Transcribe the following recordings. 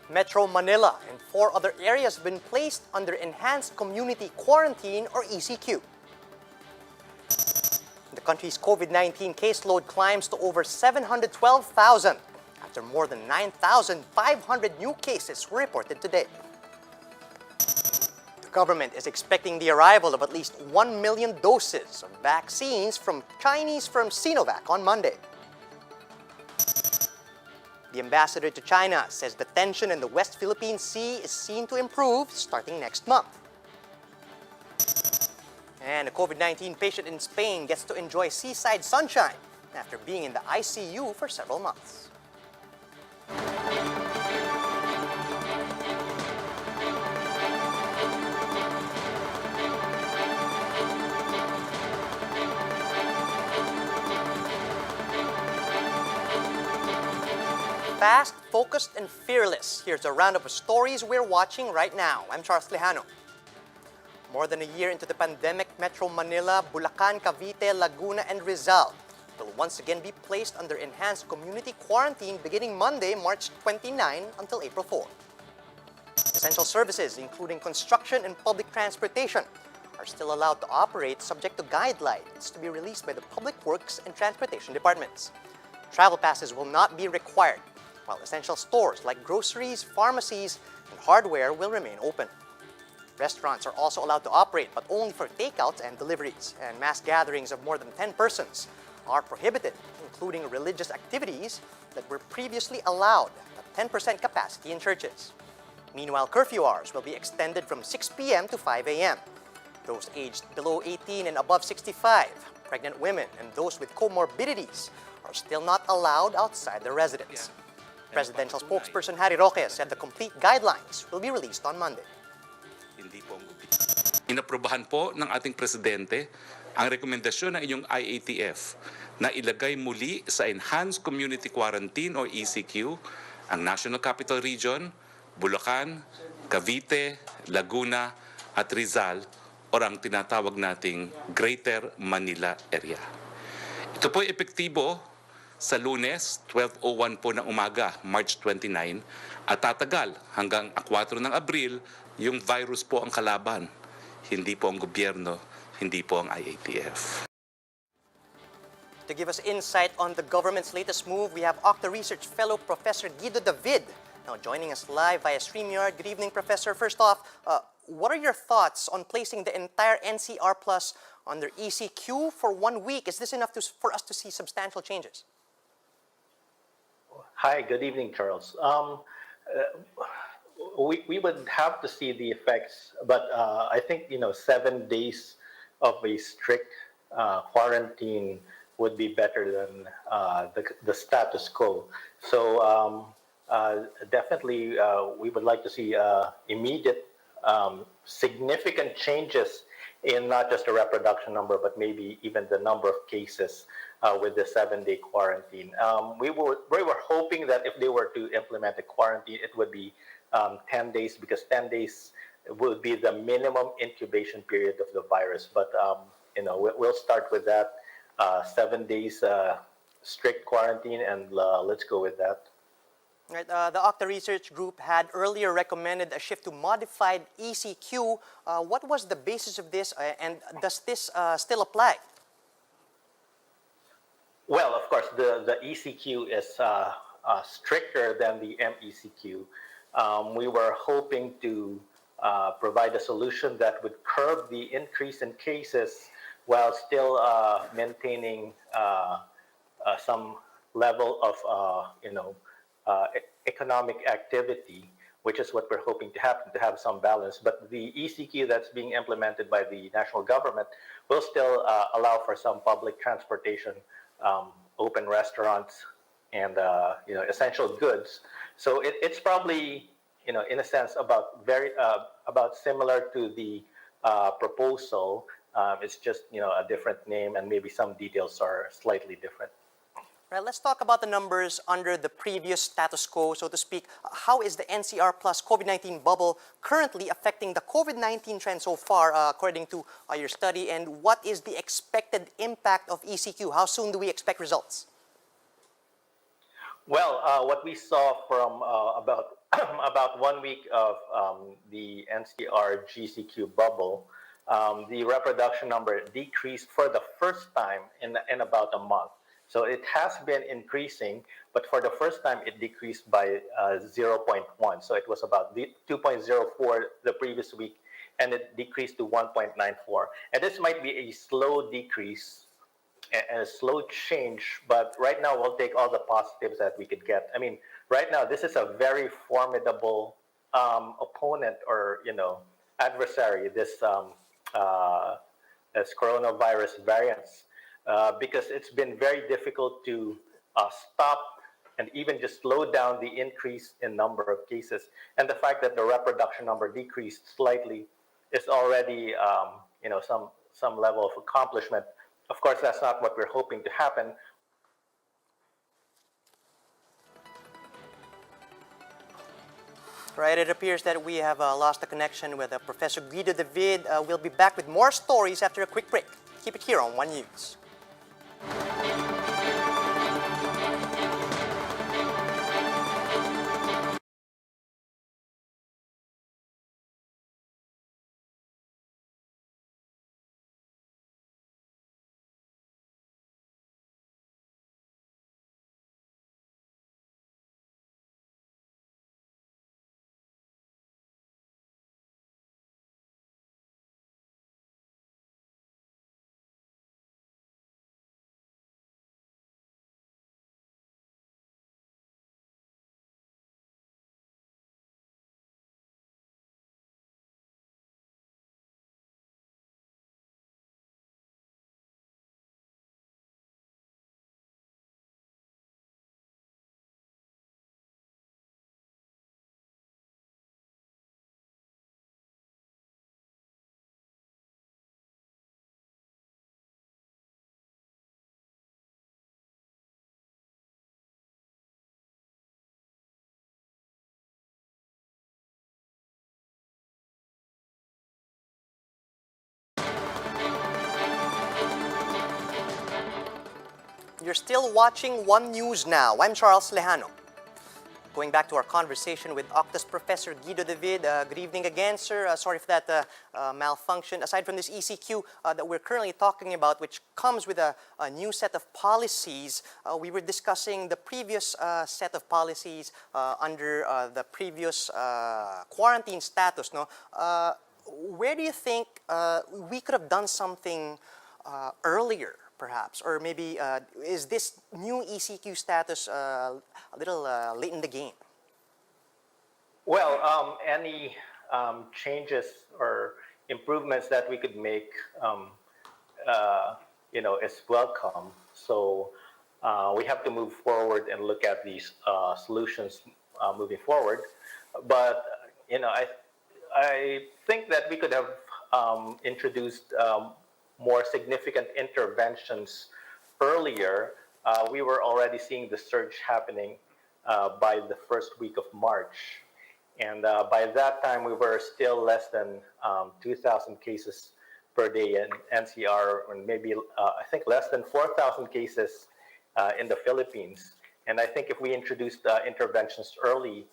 Metro Manila and 4 other areas have been placed under enhanced community quarantine or ECQ. The country's COVID-19 caseload climbs to over 712,000 after more than 9,500 new cases were reported today. The government is expecting the arrival of at least 1 million doses of vaccines from Chinese firm Sinovac on Monday. The ambassador to China says the tension in the West Philippine Sea is seen to improve starting next month. And a COVID-19 patient in Spain gets to enjoy seaside sunshine after being in the ICU for several months. Fast, focused, and fearless. Here's a roundup of stories we're watching right now. I'm Charles Lejano. More than a year into the pandemic, Metro Manila, Bulacan, Cavite, Laguna, and Rizal will once again be placed under enhanced community quarantine beginning Monday, March 29 until April 4. Essential services, including construction and public transportation, are still allowed to operate subject to guidelines to be released by the Public Works and Transportation Departments. Travel passes will not be required, while essential stores like groceries, pharmacies, and hardware will remain open. Restaurants are also allowed to operate, but only for takeouts and deliveries, and mass gatherings of more than 10 persons are prohibited, including religious activities that were previously allowed at 10% capacity in churches. Meanwhile, curfew hours will be extended from 6 p.m. to 5 a.m. Those aged below 18 and above 65, pregnant women, and those with comorbidities are still not allowed outside their residence. Presidential spokesperson Harry Roque said the complete guidelines will be released on Monday. Inaprubahan po ng ating presidente ang rekomendasyon ng inyong IATF na ilagay muli sa Enhanced Community Quarantine o ECQ ang National Capital Region, Bulacan, Cavite, Laguna at Rizal o ang tinatawag nating Greater Manila Area. Ito po ay epektibo sa Lunes, 12:01 po ng umaga, March 29, at tatagal hanggang 4 ng Abril. Yung virus po ang kalaban, hindi po ang gobyerno, hindi po ang IATF. To give us insight on the government's latest move, we have Octa Research Fellow Professor Guido David now joining us live via StreamYard. Good evening, Professor. First off, what are your thoughts on placing the entire NCR Plus under ECQ for 1 week? Is this enough for us to see substantial changes? Hi, good evening, Charles. We would have to see the effects, but I think 7 days of a strict quarantine would be better than the status quo. So definitely, we would like to see immediate, significant changes in not just the reproduction number, but maybe even the number of cases with the 7-day quarantine. We were hoping that if they were to implement a quarantine, it would be 10 days, because 10 days would be the minimum incubation period of the virus. But we'll start with that 7 days strict quarantine, and let's go with that. Right, the Octa Research Group had earlier recommended a shift to modified ECQ. What was the basis of this, and does this still apply? Well, of course, the ECQ is stricter than the MECQ. We were hoping to provide a solution that would curb the increase in cases while still maintaining some level of economic activity, which is what we're hoping to happen, to have some balance. But the ECQ that's being implemented by the national government will still allow for some public transportation, open restaurants, and essential goods. So it's probably in a sense about similar to the proposal. It's just a different name, and maybe some details are slightly different. Right, let's talk about the numbers under the previous status quo, so to speak. How is the NCR Plus COVID-19 bubble currently affecting the COVID-19 trend so far, according to your study? And what is the expected impact of ECQ? How soon do we expect results? Well, what we saw from about about 1 week of the NCR GCQ bubble, the reproduction number decreased for the first time in about a month. So it has been increasing, but for the first time, it decreased by zero point 0.1. So it was about 2.04 the previous week, and it decreased to 1.94. And this might be a slow decrease, a slow change, but right now we'll take all the positives that we could get. I mean, right now this is a very formidable opponent, or adversary. Uh, this coronavirus variants, because it's been very difficult to stop and even just slow down the increase in number of cases. And the fact that the reproduction number decreased slightly is already, some level of accomplishment. Of course, that's not what we're hoping to happen. Right, it appears that we have lost the connection with Professor Guido David. We'll be back with more stories after a quick break. Keep it here on One News. You're still watching One News Now. I'm Charles Lejano. Going back to our conversation with Octus Professor Guido David. Good evening again, sir. Sorry for that malfunction. Aside from this ECQ that we're currently talking about, which comes with a new set of policies, we were discussing the previous set of policies under the previous quarantine status. No, where do you think we could have done something earlier, perhaps? Or maybe is this new ECQ status a little late in the game? Well, any changes or improvements that we could make, is welcome. So we have to move forward and look at these solutions moving forward. But I think that we could have introduced more significant interventions earlier. We were already seeing the surge happening by the first week of March. And by that time, we were still less than 2,000 cases per day in NCR, and maybe, I think, less than 4,000 cases in the Philippines. And I think if we introduced interventions early,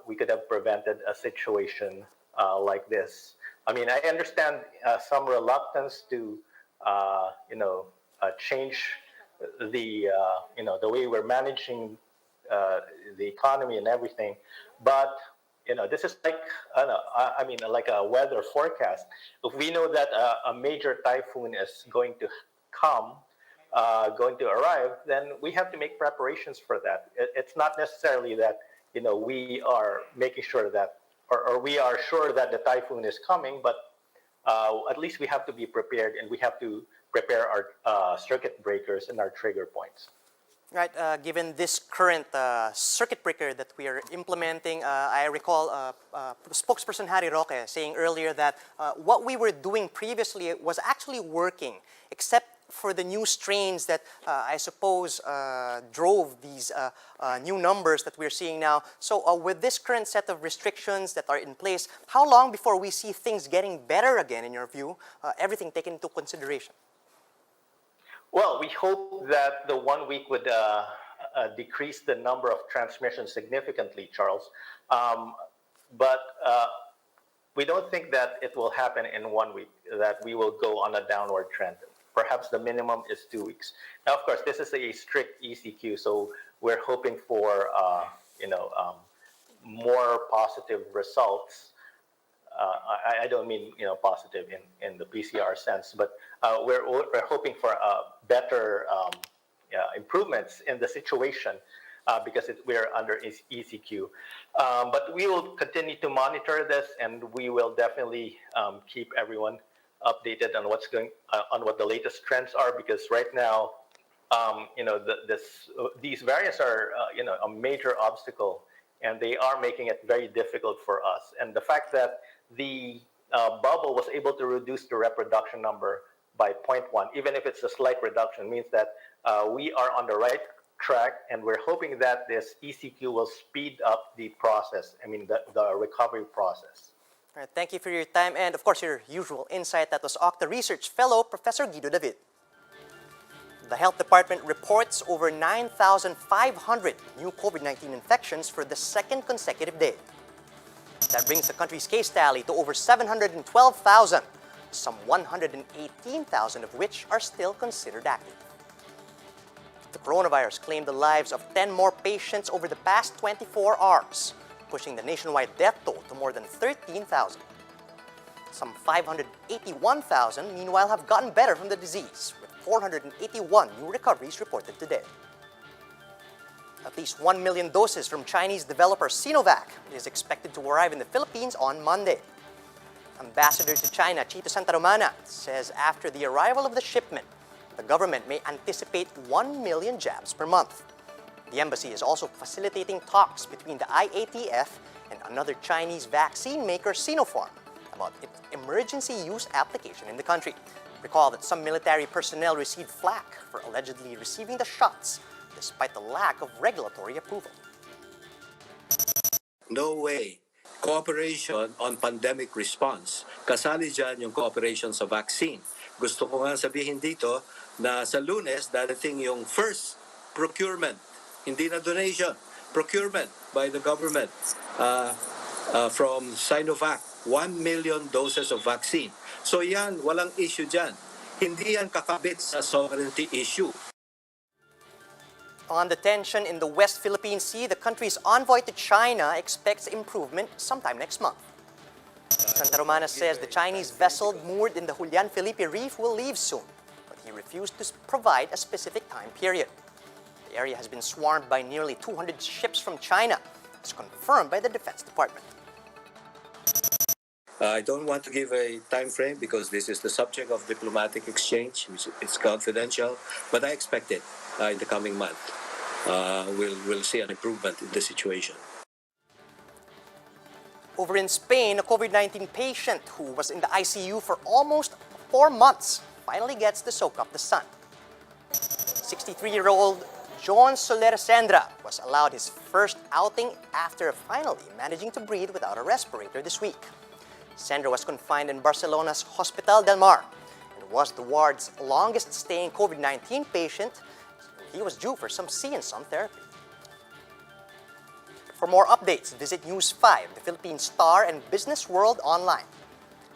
we could have prevented a situation like this. I mean, I understand some reluctance to, change the way we're managing the economy and everything, but this is like, like a weather forecast. If we know that a major typhoon is going to come, going to arrive, then we have to make preparations for that. It's not necessarily that we are making sure that, or we are sure that the typhoon is coming, but at least we have to be prepared, and we have to prepare our circuit breakers and our trigger points. Right, given this current circuit breaker that we are implementing, I recall spokesperson Harry Roque saying earlier that what we were doing previously was actually working, except for the new strains that I suppose drove these new numbers that we're seeing now. So with this current set of restrictions that are in place, how long before we see things getting better again, in your view, everything taken into consideration? Well, we hope that the 1 week would decrease the number of transmissions significantly, Charles. But we don't think that it will happen in 1 week, that we will go on a downward trend. Perhaps the minimum is 2 weeks. Now, of course, this is a strict ECQ, so we're hoping for more positive results. I don't mean positive in the PCR sense, but we're hoping for better improvements in the situation because we're under ECQ. But we will continue to monitor this, and we will definitely keep everyone updated on what the latest trends are. Because right now, these variants are a major obstacle, and they are making it very difficult for us. And the fact that the bubble was able to reduce the reproduction number by 0.1, even if it's a slight reduction, means that we are on the right track, and we're hoping that this ECQ will speed up the process, the recovery process. All right, thank you for your time and, of course, your usual insight. That was Octa Research Fellow Professor Guido David. The Health Department reports over 9,500 new COVID-19 infections for the second consecutive day. That brings the country's case tally to over 712,000, some 118,000 of which are still considered active. The coronavirus claimed the lives of 10 more patients over the past 24 hours, pushing the nationwide death toll to more than 13,000. Some 581,000, meanwhile, have gotten better from the disease, with 481 new recoveries reported today. At least 1 million doses from Chinese developer Sinovac is expected to arrive in the Philippines on Monday. Ambassador to China, Chito Santa Romana, says after the arrival of the shipment, the government may anticipate 1 million jabs per month. The embassy is also facilitating talks between the IATF and another Chinese vaccine maker, Sinopharm, about its emergency use application in the country. Recall that some military personnel received flack for allegedly receiving the shots despite the lack of regulatory approval. No way. Cooperation on pandemic response. Kasali dyan yung cooperation sa vaccine. Gusto ko nga sabihin dito na sa Lunes, darating yung first procurement. Hindi na donation. Procurement by the government from Sinovac. 1 million doses of vaccine. So yan, walang issue dyan. Hindi yan kakabit sa sovereignty issue. On the tension in the West Philippine Sea, the country's envoy to China expects improvement sometime next month. Santa Romana says the Chinese vessel moored in the Julian Felipe Reef will leave soon, but he refused to provide a specific time period. The area has been swarmed by nearly 200 ships from China, as confirmed by the Defense Department. I don't want to give a time frame because this is the subject of diplomatic exchange, which is confidential, but I expect it in the coming month. We'll see an improvement in the situation. Over in Spain, a COVID-19 patient who was in the ICU for almost 4 months finally gets to soak up the sun. 63-year-old John Soler Sendra was allowed his first outing after finally managing to breathe without a respirator this week. Sendra was confined in Barcelona's Hospital del Mar and was the ward's longest-staying COVID-19 patient. He was due for some see-and-some therapy. For more updates, visit News 5, the Philippine Star, and Business World online.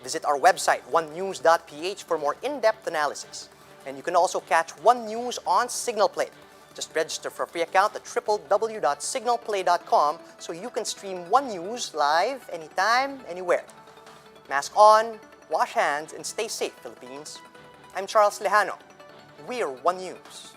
Visit our website, onenews.ph, for more in-depth analysis. And you can also catch One News on Signal Play. Just register for a free account at www.signalplay.com so you can stream One News live anytime, anywhere. Mask on, wash hands, and stay safe, Philippines. I'm Charles Lejano. We're One News.